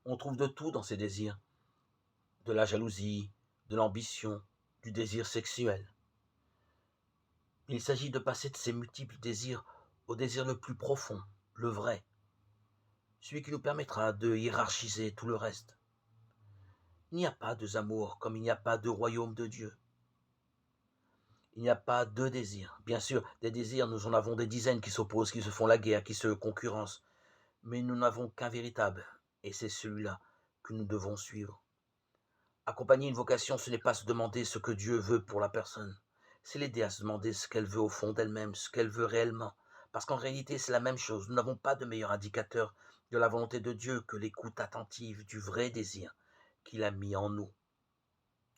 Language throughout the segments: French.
On trouve de tout dans ces désirs, de la jalousie, de l'ambition, du désir sexuel. Il s'agit de passer de ces multiples désirs au désir le plus profond, le vrai, celui qui nous permettra de hiérarchiser tout le reste. Il n'y a pas deux amours comme il n'y a pas deux royaumes de Dieu. Il n'y a pas deux désirs. Bien sûr, des désirs, nous en avons des dizaines qui s'opposent, qui se font la guerre, qui se concurrencent. Mais nous n'avons qu'un véritable, et c'est celui-là que nous devons suivre. Accompagner une vocation, ce n'est pas se demander ce que Dieu veut pour la personne. C'est l'aider à se demander ce qu'elle veut au fond d'elle-même, ce qu'elle veut réellement. Parce qu'en réalité, c'est la même chose. Nous n'avons pas de meilleur indicateur de la volonté de Dieu que l'écoute attentive du vrai désir qu'il a mis en nous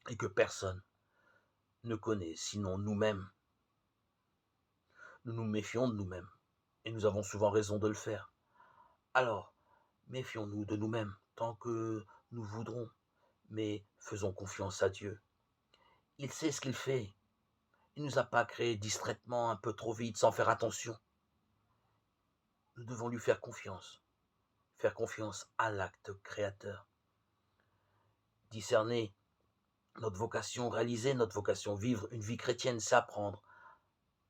et que personne ne connaît sinon nous-mêmes. Nous nous méfions de nous-mêmes et nous avons souvent raison de le faire. Alors, méfions-nous de nous-mêmes tant que nous voudrons, mais faisons confiance à Dieu. Il sait ce qu'il fait. Il ne nous a pas créés distraitement, un peu trop vite, sans faire attention. Nous devons lui faire confiance à l'acte créateur. Discerner notre vocation, réaliser notre vocation, vivre une vie chrétienne, c'est apprendre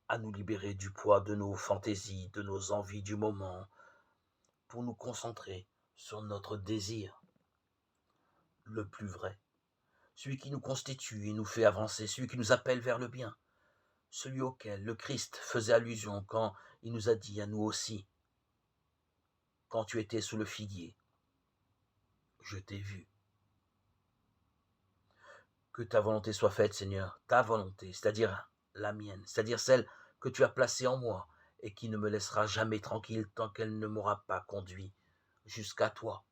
à nous libérer du poids de nos fantaisies, de nos envies du moment, pour nous concentrer sur notre désir, le plus vrai, celui qui nous constitue et nous fait avancer, celui qui nous appelle vers le bien, celui auquel le Christ faisait allusion quand il nous a dit à nous aussi, quand tu étais sous le figuier, je t'ai vu. Que ta volonté soit faite, Seigneur, ta volonté, c'est-à-dire la mienne, c'est-à-dire celle que tu as placée en moi et qui ne me laissera jamais tranquille tant qu'elle ne m'aura pas conduit jusqu'à toi.